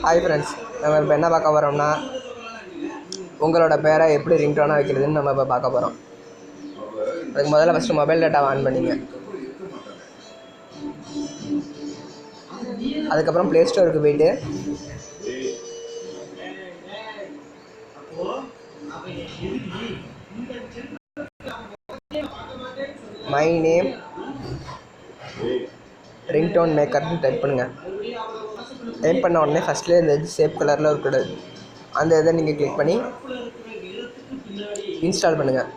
Hi friends, நம்ம இப்போ என்ன பார்க்க போகிறோம்னா உங்களோட பேரை எப்படி ரிங்டோனாக வைக்கிறதுன்னு நம்ம இப்போ பார்க்க போகிறோம். அதுக்கு முதல்ல ஃபஸ்ட்டு மொபைல் டேட்டா ஆன் பண்ணிங்க. அதுக்கப்புறம் ப்ளே ஸ்டோருக்கு போய்ட்டு மை நேம் ரிங்டோன் மேக்கர்னு டைப் பண்ணுங்கள். டைப் பண்ண உடனே ஃபஸ்ட்லேயே இந்த இது சேப் கலரில் இருக்கக்கூடாது, அந்த இதை நீங்கள் கிளிக் பண்ணி இன்ஸ்டால் பண்ணுங்கள்.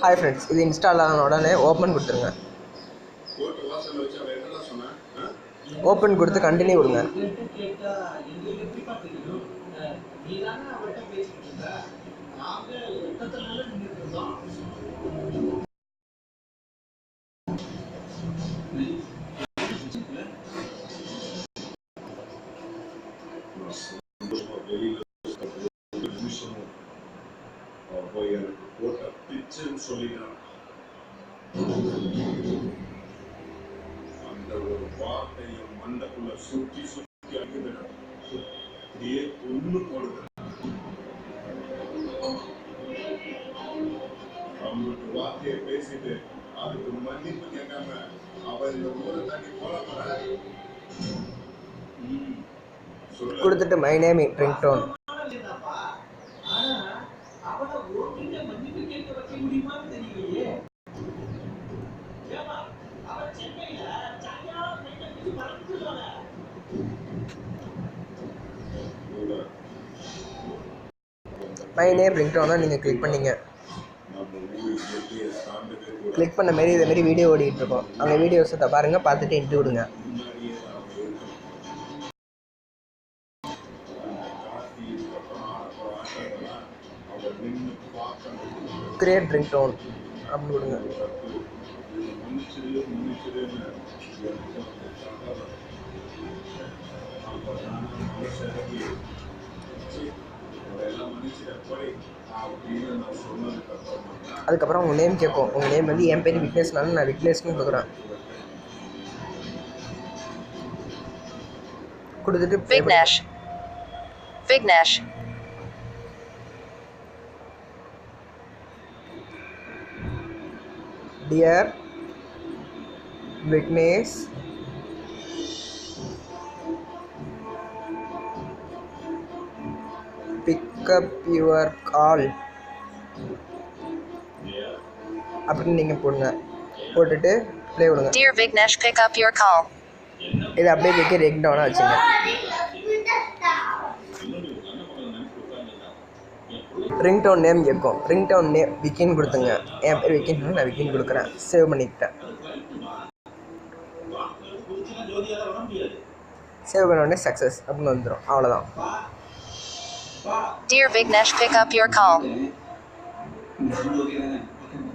ஹாய் ஃப்ரெண்ட்ஸ், இது இன்ஸ்டால் ஆன உடனே ஓப்பன் கொடுத்துருங்க. ஓப்பன் கொடுத்து கண்டினியூ கொடுங்க. அந்த ஒரு வார்த்தையை மண்டக்குள்ள சுற்றி சுற்றி அடிக்கிறார். அப்படியே ஒண்ணு போடுது. அவங்களுக்கு வார்த்தையை பேசிட்டு அதுக்கு மன்னிப்பு கேட்காம அவர் இந்த ஊரை தாண்டி போல கொடுத்துட்டு my name ringtone. My name ரிங்டோனை நீங்கள் கிளிக் பண்ணிங்க. கிளிக் பண்ண மாரி இதே மாதிரி வீடியோ ஓடிக்கிட்டு இருக்கோம். அந்த வீடியோஸை பாருங்கள், பார்த்துட்டு இன்ட்டு விடுங்க. கிரியேட் ரிங்டோன் அப்படின்னு விடுங்க. அதுக்கப்புறம் உங்கள் நேம் கேட்கும். உங்கள் நேம் வந்து என் பேர் விக்னேஷ்னாலும் நான் விக்னேஷ்னு கொடுக்குறேன். கொடுத்துட்டு Vignesh Vignesh dear Vignesh, pick up your கால் அப்படின்னு நீங்கள் போடுங்க. போட்டுட்டு ப்ளே விடுங்க. Dear Vignesh, pick up your கால். இதை அப்படியே வைக்க ரிங்டோனாக வச்சுங்க. ரிங்டோன் நேம் கேட்கும். ரிங்டோன் நேம் விக்கின்னு கொடுத்துங்க. என் பேர் விக்கின், நான் விக்கின் கொடுக்குறேன். சேவ் பண்ணிக்கிட்டேன். சேவ் பண்ண உடனே சக்ஸஸ் அப்படின்னு வந்துடும். அவ்வளோதான். Dear Vignesh, pick up your call.